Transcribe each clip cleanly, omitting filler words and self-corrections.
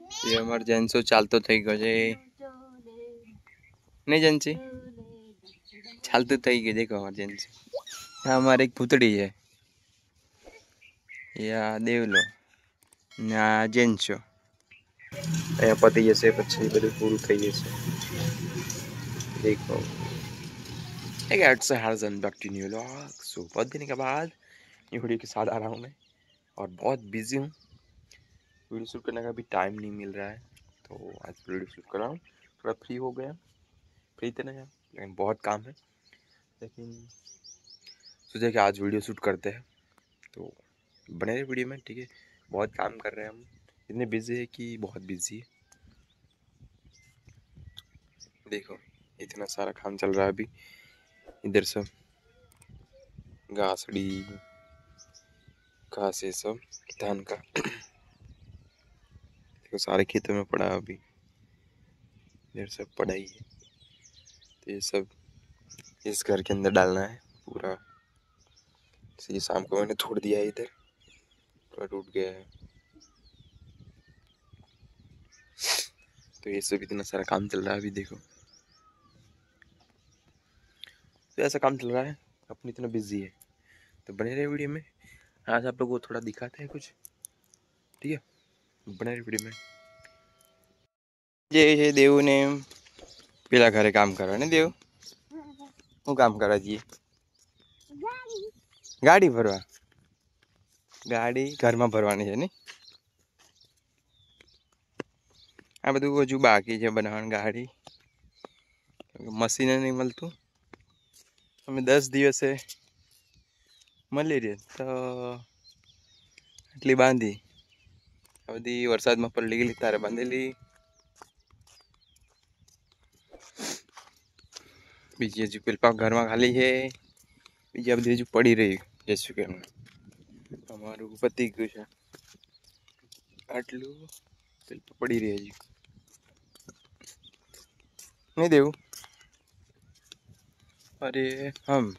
ये हमार जेंसो चालतो થઈ ગયો છે नहीं जेंसी चालतो થઈ ગયો देखो हमार जेंसी यहाँ हमारे एक पुतड़ी है या देवलो ना जेंसो અહીંયા પતી જશે પછી બધું પૂરું થઈ જશે देखो एक ऐड से हर जन back to new vlog so बहुत दिन के बाद ये वीडियो के साथ आ रहा हूँ मैं और बहुत बिजी हूँ वीडियो शूट करने का भी टाइम नहीं मिल रहा है तो आज वीडियो शूट कर रहा हूँ थोड़ा फ्री हो गया फ्री तो नहीं है लेकिन बहुत काम है लेकिन सोचा कि आज वीडियो शूट करते हैं तो बने रहे वीडियो में ठीक है बहुत काम कर रहे हैं हम इतने बिजी है कि बहुत बिजी है देखो इतना सारा काम चल रहा है अभी इधर सब घासड़ी घास ये सब धान का देखो सारे खेतों में पड़ा है अभी इधर सब पड़ा ही है तो ये सब इस घर के अंदर डालना है पूरा ये शाम को मैंने छोड़ दिया है इधर पूरा टूट गया है तो ये सब इतना सारा काम चल रहा है अभी देखो तो ऐसा काम चल रहा है अपनी इतना बिजी है तो बने रहे वीडियो में आज आप लोगों को थोड़ा दिखाते हैं कुछ ठीक है बने रहे वीडियो में जय देव ने पेला घरे काम करा ने देव हूँ काम करा जी गाड़ी भरवा गाड़ी घर में भरवानी है नहीं आ बधु हजू बाकी है बनावવાની गाड़ी मशीन नहीं मलतु અમે 10 દિવસે મળી રહે તો એટલી બાંધી આ બધી વરસાદમાં પલળી ગયેલી તારે બાંધેલી બીજી હજુ પેલપા ઘરમાં ખાલી છે બીજા બધી હજુ પડી રહી જશું કે અમારું પતી ગયું છે આટલું પેલપા પડી રહી હજુ नहीं देव अरे हम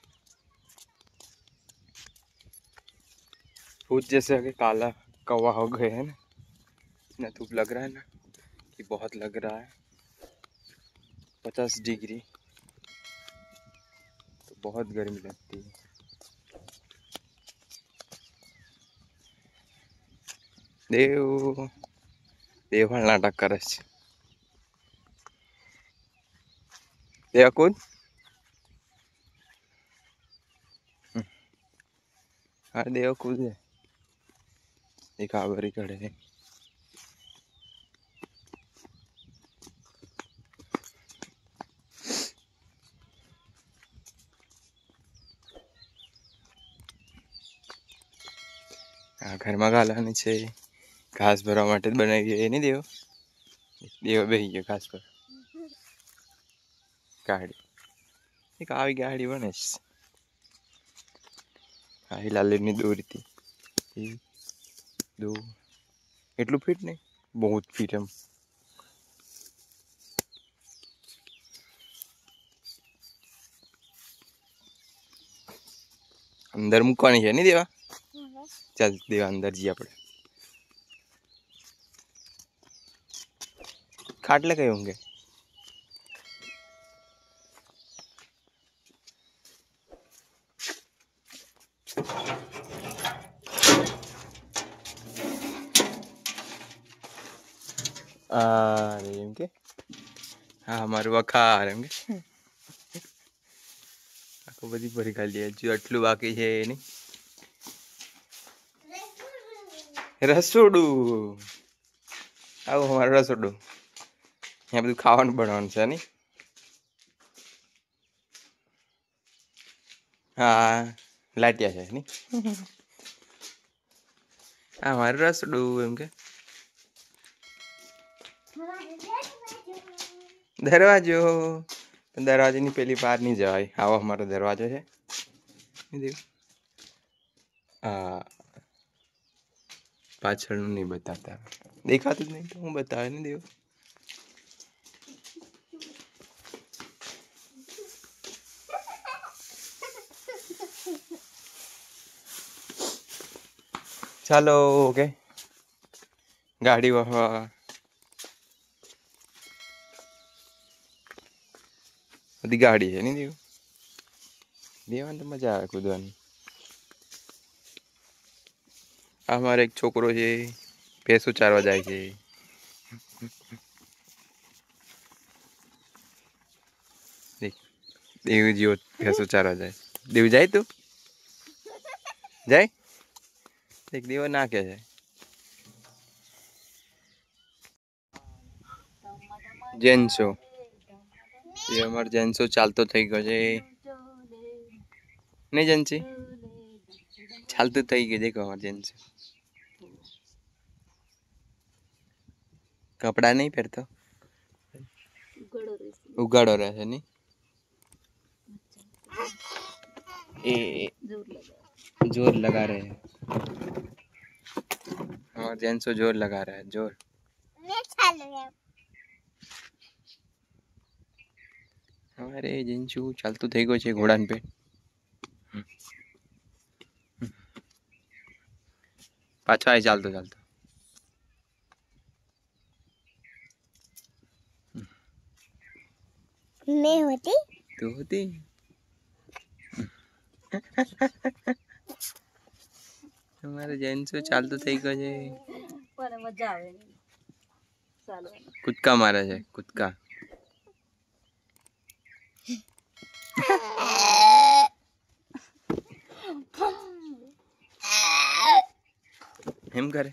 भूत जैसे अगर काला कौवा हो गए हैं ना धूप लग रहा है ना कि बहुत लग रहा है 50 डिग्री तो बहुत गर्मी लगती है देव देव नाटक करे देव कूद हाँ देव कूद है एक आवरी खड़े है हाँ घर में गालानी है घास भरवा माटे बनावी है नहीं देव देव बेही गयो घास पर गाड़ी एक आवी गाड़ी बने आई लाली दूरी थी दो एटलू फीट नहीं बहुत फीट एम अंदर मूकवानी है नहीं देवा चल देवा अंदर जी अपने खाटले कई होंगे एम के हाँ हमारे वखार एम के आखो बधी भरी खाली हजू आटलू बाकी है नहीं रसोडू आओ हमारे रसोडू यहाँ બધું ખાવાનું બનાવવાનું છે નહીં हाँ લાટ્યા છે નહીં આ મારું રસોડું એમ કે दरवाजो दरवाजे नहीं पहली पार नहीं जवाय आओ हमारा दरवाजो है हाँ पाछड़ नहीं बताता देखा तो नहीं तो हूँ बताया नहीं देव चलो ओके गाड़ी બધી ગાડી છે નહીં દેવું દેવાની તો મજા આવે કૂદવાની. અમારે એક છોકરો છે ભેંસો ચારવા જાય છે. દેવ જેવો ભેંસો ચારવા જાય. દેવ જાય તું જાય એક દેવો નાખે છે. જેન્સો એ અમારો જેન્સો ચાલતો થઈ ગયો છે નહીં જેન્સી ચાલતું થઈ ગયું દેખો અમારો જેન્સો. કપડા નહીં પહેરતો ઉગાડો રહે છે નહીં એ जोर लगा रहे हैं और जेंसो जोर लगा रहा है जोर. हमारे जेंसू चालतू થઈ ગયો છે ઘોડાન पे પાછો આય ચાલતો ચાલતો मैं होती तू होती हमारे जेंसो चालतो થઈ ગયો છે પણ મજા આવે ચાલવાની. કૂદકા મારે છે કૂદકા. એમ કરે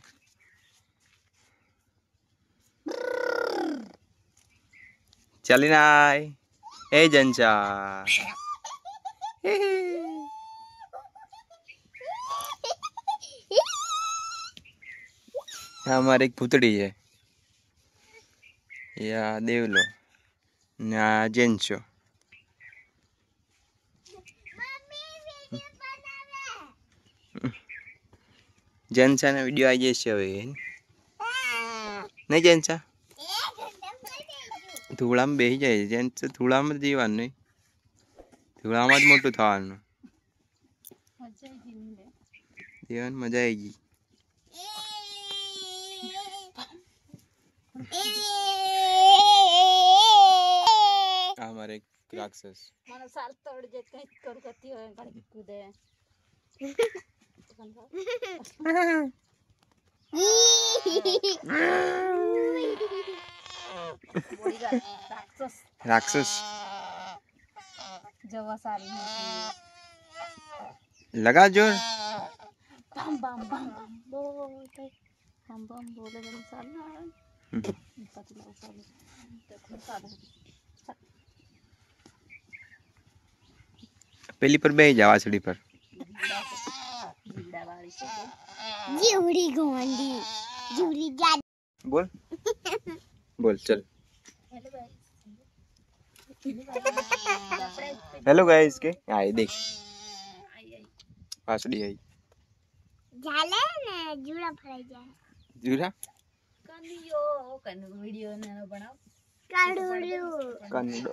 ચાલી નાય એ જંચા. हमारे एक पुतड़ी है या देवलो ना जेंसो. जेंसा ना वीडियो आई जैसे હવે નહીં જેન્સા ધૂળામાં બેસી જાય જેન્સ ધૂળામાં જ જીવાનું નહીં ધૂળામાં જ મોટું થવાનું જીવન મજા આવી ગઈ. हमारे राक्षस મને સાલ તોડ જે કઈ કર કરતી હોય ગાડી કૂદે राक्षस जवा सारी लगा जोर बम बम बम बोले बम बम बोले बड़ी साल ना पतला साल देखो सादा પેલી પર બેહી જાવ આસડી પર જીવડી ગોંડી જીવડી જા બોલ બોલ ચલ हेलो गाइस के आए देख आसड़ी आई झाले ने जूड़ा फराई जाए जूड़ा कनियो कन वीडियो ने बनाओ काडूडू कनुडो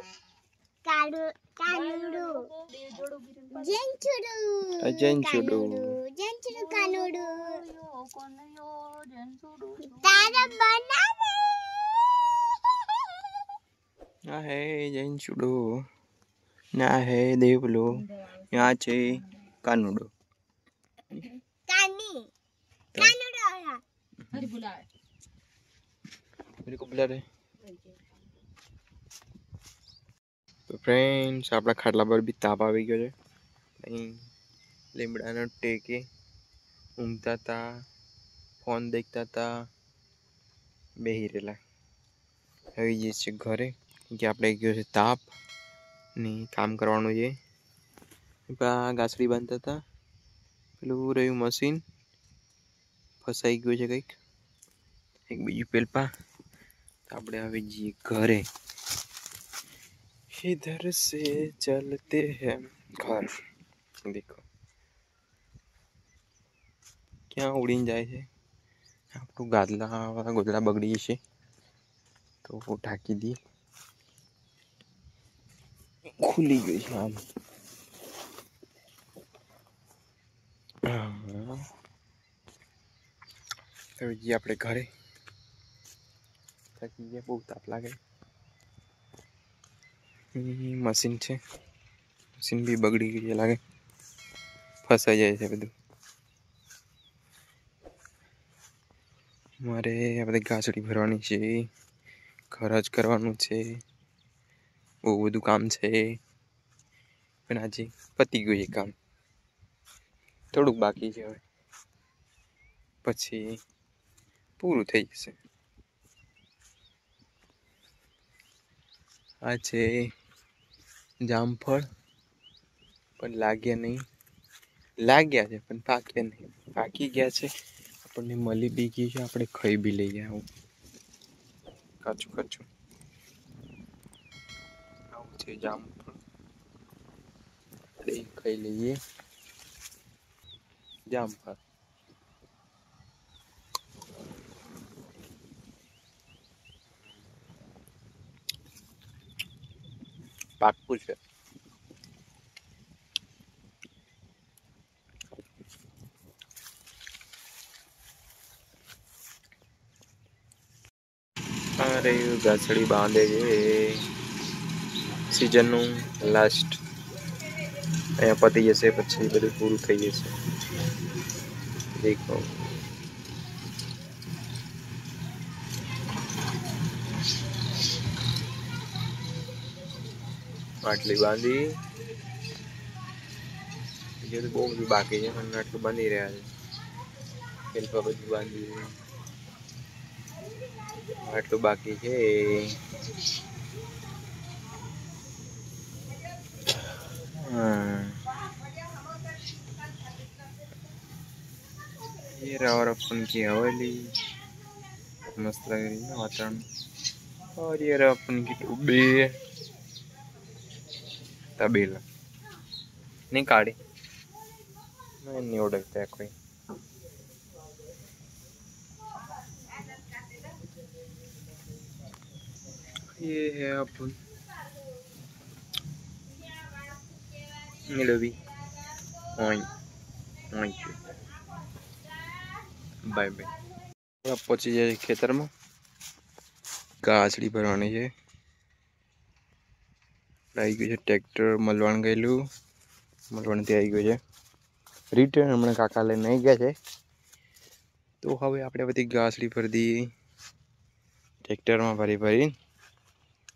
काडू कानुडू जेंचुडू जेंचुडू जेंचुडू कानुडू कनियो जेंचुडू तारा बनावे ना है जेंचुडू ना है देवलो यहाँ છે કાનુડો कानी कानुडो हरी बुला मेरे को बुला रहे तो फ्रेंड्स આપણા ખાટલા પર બી તાપ આવી ગયો છે અહીં લીમડાનો ટેકે ઊંઘતા હતા ફોન દેખતા હતા બેહી રહેલા હવે જે છે ઘરે કે આપણે ગયો છે તાપ ને કામ કરવાનું છે ઘાસડી બાંધતા હતા પેલું રહ્યું મશીન ફસાઈ ગયું છે કંઈક એક બીજું પેલપા આપણે હવે જઈએ ઘરે इधर से चलते हैं घर देखो क्या उड़ी जाए છે આપણું ગાદલા ગોદડા બગડી છે તો ઢાંકી દી ખુલી ગઈ છે આમ હવે જઈએ આપણે ઘરે થાકી ગયા બહુ તાપ લાગે मशीन है, मशीन भी बगड़ी गई है लागे, फसाई जाए છે બધું। મારે આ બધી ગાસડી ભરવાની છે, ખરાજ કરવાનું છે, બહુ બધું કામ છે, પણ આજે પતી ગયું એ કામ, થોડુંક બાકી છે, હવે પછી પૂરું થઈ જશે। આ છે જામફળ, પણ લાગ્યા નહીં, લાગ્યા છે પણ પાક્યા નહીં, પાકી ગયા છે, આપણને મળી બી ગઈ છે, આપણે ખાઈ બી લઈએ। આવું કાચું કાચું આવું છે જામફળ, આપણે ખાઈ લઈએ જામફળ। પાકું છે। अरे गाछड़ी बांधे છે, सीजन लास्ट अँ पती जैसे पी बधु पूरु थी जैसे। देखो आटली बांधी, ये तो बहुत बधु बाकी है, आटलू बांधी रहा है, पेलपा बधु बांधी, आटलू बाकी है। ये रहा और अपन की हवेली, मस्त लग रही है वातावरण। और ये रहा अपन की टुब्बी, तबेला नहीं काढ़ी, नहीं ओढ़ता है कोई। ये है अपन मिलो भी बाय बाय। अब पहुंची जाए खेतर में, गाछड़ी भरवानी है, आई गई है ट्रेक्टर मलवाण गयेलू, मलवाण थी आई गई है रिटर्न, हमने काका लई नहीं गया है, तो हवे आपणे बधी गाछड़ी भरी दी ट्रेक्टर में, भरी भरी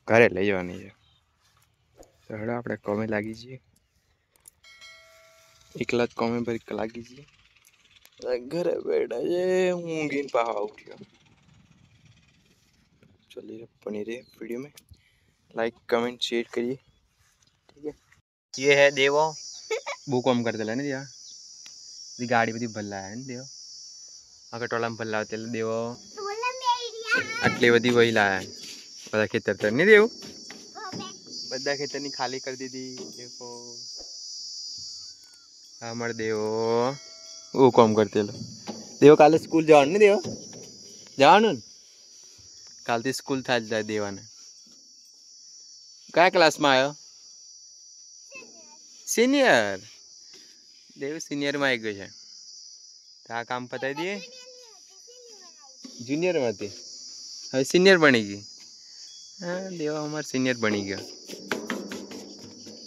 घरे लई जवानी है। तो हेडो आपणे कमे लागी छीए, एकला ज कमे भरी लागी छीए, घरे बैठा है ऊँघीने पाछो उठ्यो। चलिए बनी रहे वीडियो में, लाइक कमेंट शेयर करिए, ठीक है। ये है देवो, बू कम कर देला ने दिया, गाड़ी बधी भल्ला है ने देवो, आगे टोला में भल्ला होते देवो आटली बधी वही लाया, बधा खेतर तर नहीं देव, बधा खेतर नी खाली कर दी थी। देखो हमारे देवो वो कम करते लो, देवो काले स्कूल जान नहीं देवो, जान काल थी स्कूल था जाए देवा ने। क्या क्लास में आयो? सीनियर, देव सीनियर में आई गई है, क्या काम पता दिए, जूनियर में थी, હવે सीनियर बनेगी। हाँ देवा हमारे सीनियर बनी गया,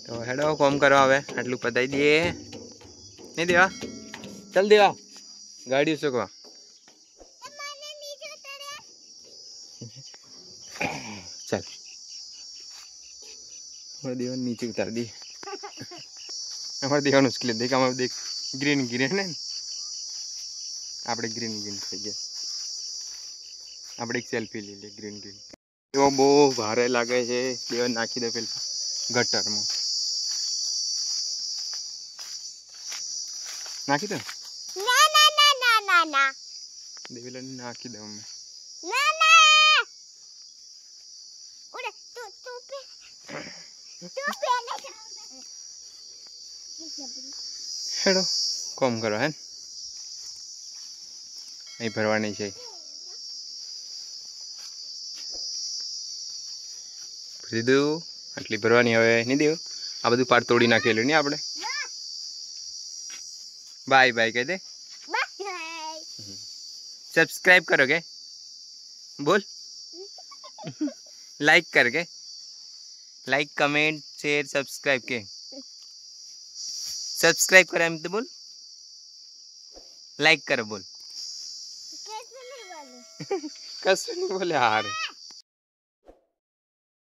तो हेडो कॉम करो हवे आटलू पताई दिए नहीं देवा, चल देवा गाड़ी उसको चल, हमारे देवा नीचे उतार दी, हमारे देवा उसके देख, हमारे देख ग्रीन ग्रीन है, આપણે ગ્રીન ગ્રીન થઈ ગયા, આપણે એક સેલ્ફી લઈ લે ગ્રીન ગ્રીન। એવો બહુ ભારે લાગે છે, દેવા નાખી દે પેલા ગટરમાં, નાખી દે ના ના ના ના ના ના દેવેલા નાખી દઉં मैं ના ના ઓરે તું તું पे हेडो कम करो है नहीं भरवानी है, दीदू आटली भरवानी हवे नहीं देव, आ बधु पार तोड़ी नाखेलू नहीं आपणे। बाय बाय कह दे, सब्सक्राइब करोगे बोल लाइक करके लाइक कमेंट शेयर सब्सक्राइब के सब्सक्राइब करा तो बोल लाइक करो बोल कैसे नहीं बोले यार।